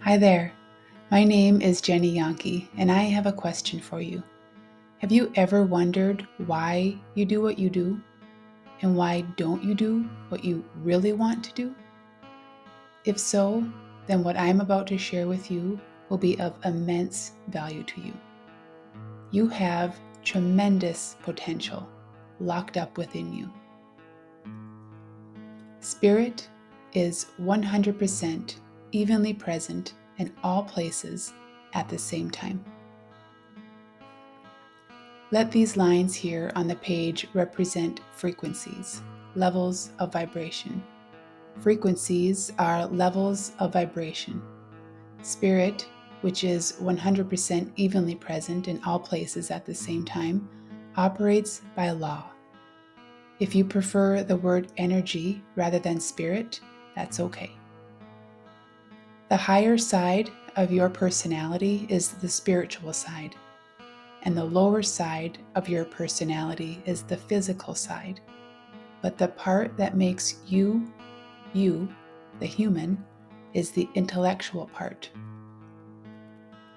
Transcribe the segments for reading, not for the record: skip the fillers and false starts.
Hi there. My name is Jenny Yankee, and I have a question for you. Have you ever wondered why you do what you do? And why don't you do what you really want to do? If so, then what I'm about to share with you will be of immense value to you. You have tremendous potential locked up within you. Spirit is 100% evenly present in all places at the same time. Let these lines here on the page represent frequencies, levels of vibration. Frequencies are levels of vibration. Spirit, which is 100% evenly present in all places at the same time, operates by law. If you prefer the word energy rather than spirit, that's okay. The higher side of your personality is the spiritual side, and the lower side of your personality is the physical side. But the part that makes you, the human, is the intellectual part.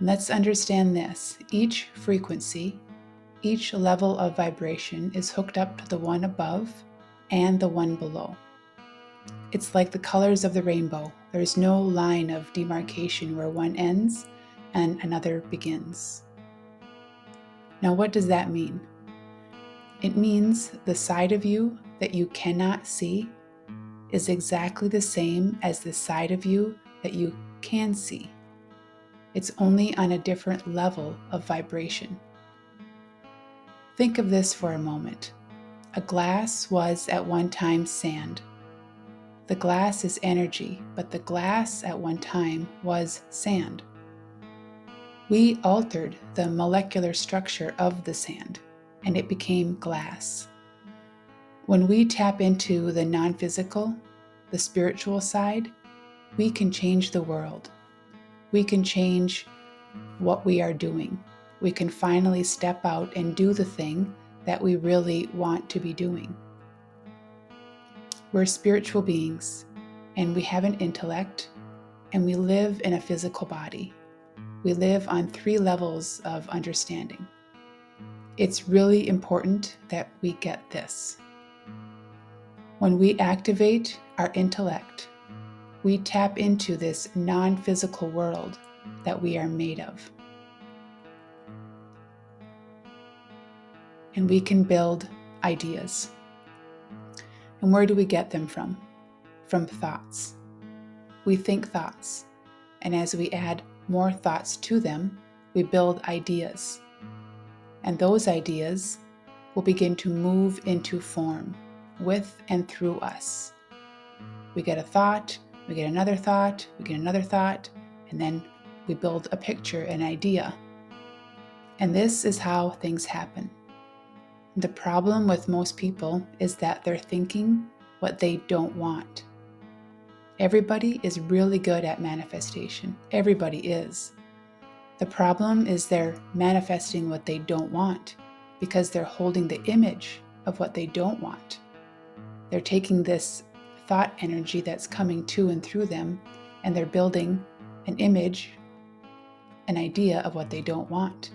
Let's understand this. Each frequency, each level of vibration is hooked up to the one above and the one below. It's like the colors of the rainbow. There's no line of demarcation where one ends and another begins. Now, what does that mean? It means the side of you that you cannot see is exactly the same as the side of you that you can see. It's only on a different level of vibration. Think of this for a moment. A glass was at one time sand. The glass is energy, but the glass at one time was sand. We altered the molecular structure of the sand, and it became glass. When we tap into the non-physical, the spiritual side, we can change the world. We can change what we are doing. We can finally step out and do the thing that we really want to be doing. We're spiritual beings, and we have an intellect, and we live in a physical body. We live on 3 levels of understanding. It's really important that we get this. When we activate our intellect, we tap into this non-physical world that we are made of. And we can build ideas. And where do we get them from? From thoughts. We think thoughts, and as we add more thoughts to them, we build ideas. And those ideas will begin to move into form with and through us. We get a thought, we get another thought, we get another thought, and then we build a picture, an idea. And this is how things happen. The problem with most people is that they're thinking what they don't want. Everybody is really good at manifestation. Everybody is. The problem is they're manifesting what they don't want because they're holding the image of what they don't want. They're taking this thought energy that's coming to and through them, and they're building an image, an idea of what they don't want.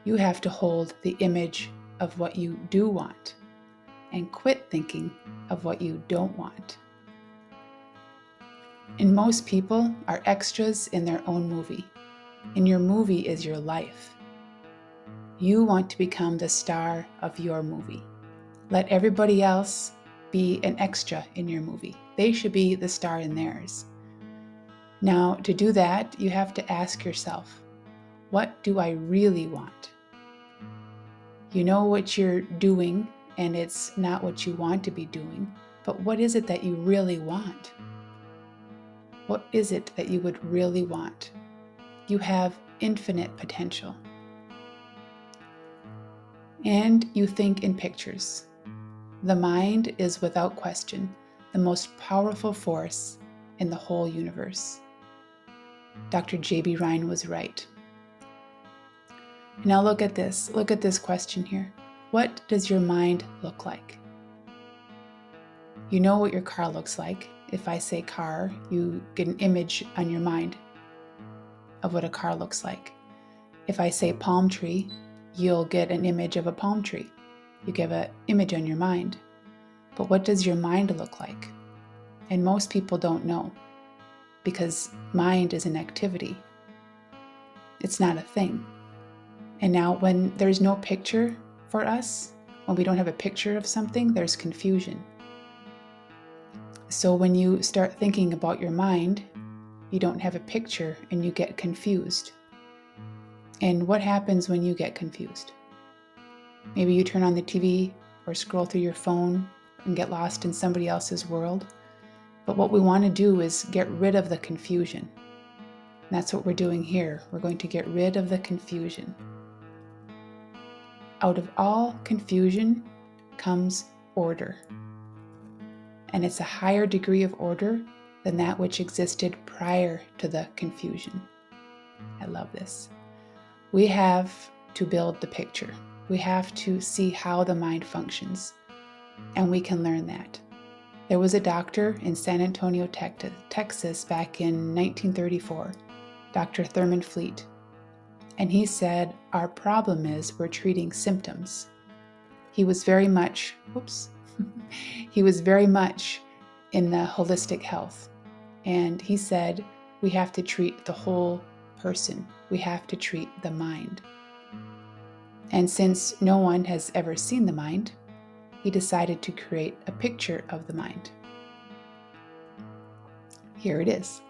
You have to hold the image of what you do want and quit thinking of what you don't want. And most people are extras in their own movie, and your movie is your life. You want to become the star of your movie. Let everybody else be an extra in your movie. They should be the star in theirs. Now, to do that, you have to ask yourself, what do I really want? You know what you're doing, and it's not what you want to be doing, but what is it that you really want? What is it that you would really want? You have infinite potential. And you think in pictures. The mind is without question the most powerful force in the whole universe. Dr. J.B. Rhine was right. Now look at this. Look at this question here. What does your mind look like? You know what your car looks like. If I say car, you get an image on your mind of what a car looks like. If I say palm tree, you'll get an image of a palm tree. You get an image on your mind. But what does your mind look like? And most people don't know, because mind is an activity. It's not a thing. And now when there's no picture for us, when we don't have a picture of something, there's confusion. So when you start thinking about your mind, you don't have a picture and you get confused. And what happens when you get confused? Maybe you turn on the TV or scroll through your phone and get lost in somebody else's world. But what we want to do is get rid of the confusion. And that's what we're doing here. We're going to get rid of the confusion. Out of all confusion comes order. And it's a higher degree of order than that which existed prior to the confusion. I love this. We have to build the picture. We have to see how the mind functions, and we can learn that. There was a doctor in San Antonio, Texas back in 1934, Dr. Thurman Fleet, and he said, our problem is we're treating symptoms. He was very much in the holistic health, and he said we have to treat the whole person. We have to treat the mind. And since no one has ever seen the mind, he decided to create a picture of the mind. Here it is.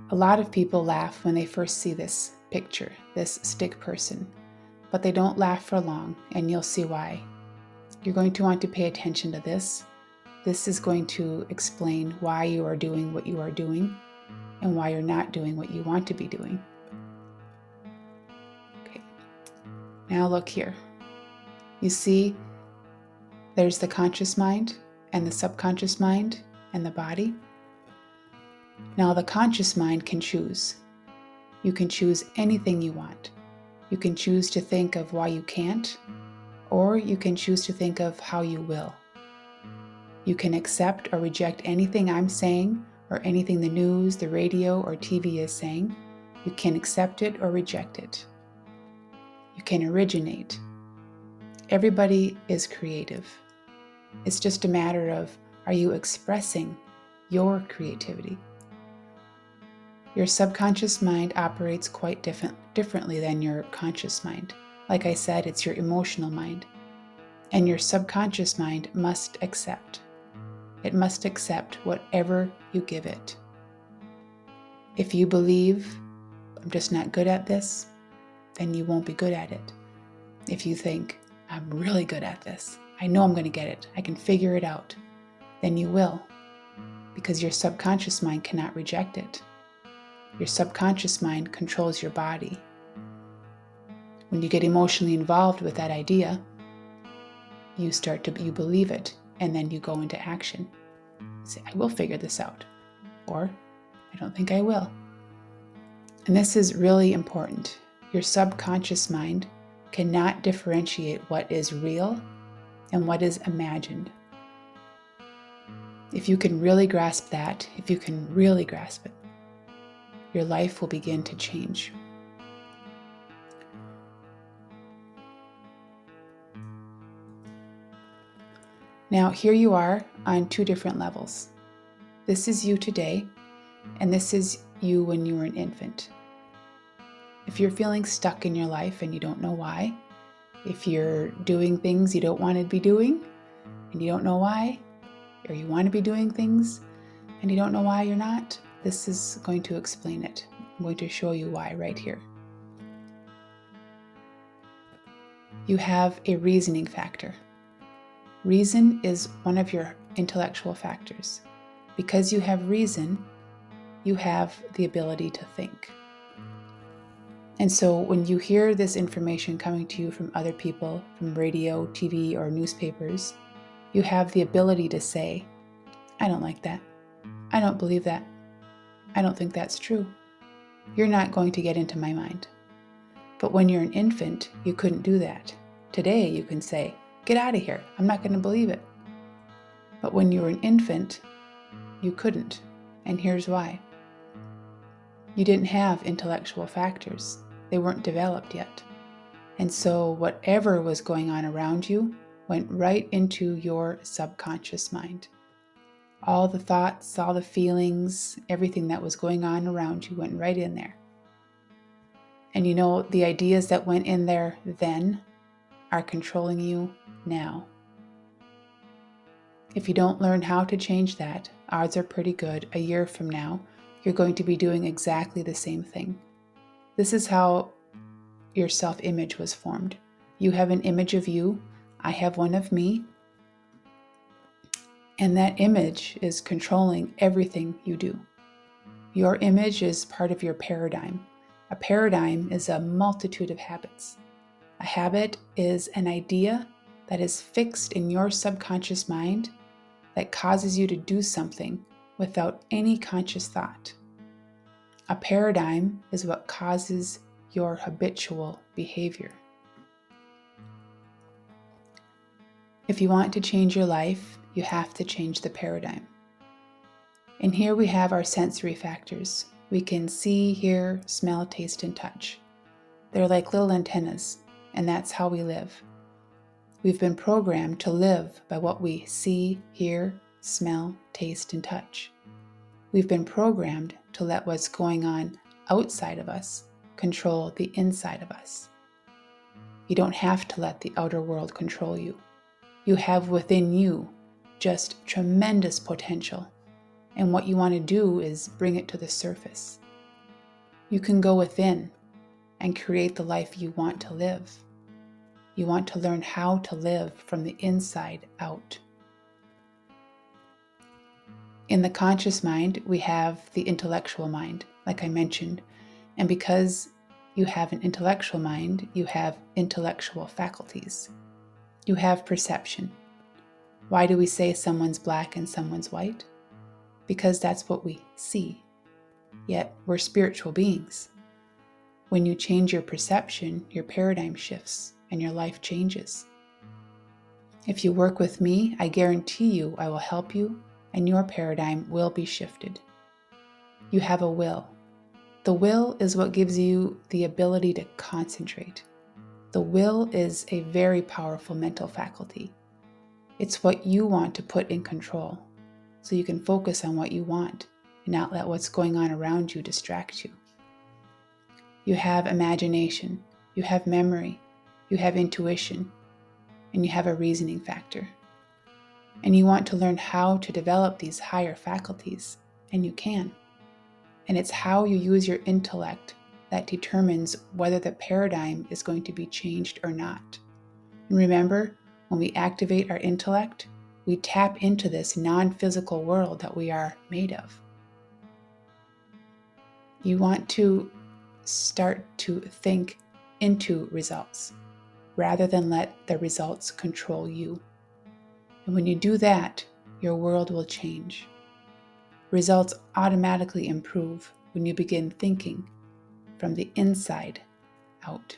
A lot of people laugh when they first see this picture, this stick person, but they don't laugh for long, and you'll see why. You're going to want to pay attention to this. This is going to explain why you are doing what you are doing and why you're not doing what you want to be doing. Okay, now look here. You see, there's the conscious mind and the subconscious mind and the body. Now the conscious mind can choose. You can choose anything you want. You can choose to think of why you can't, or you can choose to think of how you will. You can accept or reject anything I'm saying or anything the news, the radio, or TV is saying. You can accept it or reject it. You can originate. Everybody is creative. It's just a matter of, are you expressing your creativity? Your subconscious mind operates quite differently than your conscious mind. Like I said, it's your emotional mind. And your subconscious mind must accept. It must accept whatever you give it. If you believe, I'm just not good at this, then you won't be good at it. If you think, I'm really good at this, I know I'm going to get it, I can figure it out, then you will, because your subconscious mind cannot reject it. Your subconscious mind controls your body. When you get emotionally involved with that idea, you believe it, and then you go into action. You say, I will figure this out, or I don't think I will. And this is really important. Your subconscious mind cannot differentiate what is real and what is imagined. If you can really grasp that, if you can really grasp it, your life will begin to change. Now, here you are on two different levels. This is you today, and this is you when you were an infant. If you're feeling stuck in your life and you don't know why, if you're doing things you don't want to be doing and you don't know why, or you want to be doing things and you don't know why you're not, this is going to explain it. I'm going to show you why right here. You have a reasoning factor. Reason is one of your intellectual factors. Because you have reason, you have the ability to think. And so when you hear this information coming to you from other people, from radio, TV, or newspapers, you have the ability to say, I don't like that. I don't believe that. I don't think that's true. You're not going to get into my mind. But when you're an infant, you couldn't do that. Today you can say, get out of here. I'm not going to believe it. But when you were an infant, you couldn't, and here's why. You didn't have intellectual factors. They weren't developed yet. And so whatever was going on around you went right into your subconscious mind. All the thoughts, all the feelings, everything that was going on around you went right in there. And the ideas that went in there then are controlling you now. If you don't learn how to change that, odds are pretty good a year from now, you're going to be doing exactly the same thing. This is how your self-image was formed. You have an image of you, I have one of me, and that image is controlling everything you do. Your image is part of your paradigm. A paradigm is a multitude of habits. A habit is an idea that is fixed in your subconscious mind that causes you to do something without any conscious thought. A paradigm is what causes your habitual behavior. If you want to change your life, you have to change the paradigm. And here we have our sensory factors. We can see, hear, smell, taste, and touch. They're like little antennas, and that's how we live. We've been programmed to live by what we see, hear, smell, taste, and touch. We've been programmed to let what's going on outside of us control the inside of us. You don't have to let the outer world control you. You have within you just tremendous potential, and what you want to do is bring it to the surface. You can go within and create the life you want to live. You want to learn how to live from the inside out. In the conscious mind, we have the intellectual mind, like I mentioned, and because you have an intellectual mind, you have intellectual faculties. You have perception. Why do we say someone's black and someone's white? Because that's what we see. Yet we're spiritual beings. When you change your perception, your paradigm shifts and your life changes. If you work with me, I guarantee you I will help you and your paradigm will be shifted. You have a will. The will is what gives you the ability to concentrate. The will is a very powerful mental faculty. It's what you want to put in control, so you can focus on what you want and not let what's going on around you distract you. You have imagination, you have memory, you have intuition, and you have a reasoning factor. And you want to learn how to develop these higher faculties, and you can. And it's how you use your intellect that determines whether the paradigm is going to be changed or not. And remember, when we activate our intellect, we tap into this non-physical world that we are made of. You want to start to think into results rather than let the results control you. And when you do that, your world will change. Results automatically improve when you begin thinking from the inside out.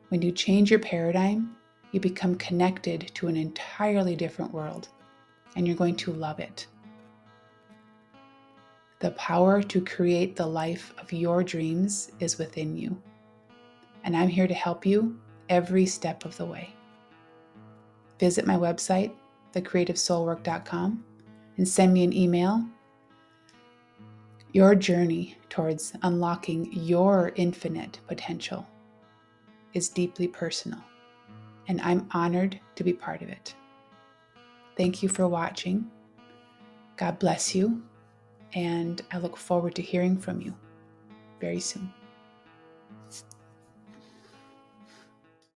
When you change your paradigm, you become connected to an entirely different world, and you're going to love it. The power to create the life of your dreams is within you, and I'm here to help you every step of the way. Visit my website, thecreativesoulwork.com, and send me an email. Your journey towards unlocking your infinite potential is deeply personal, and I'm honored to be part of it. Thank you for watching. God bless you, and I look forward to hearing from you very soon.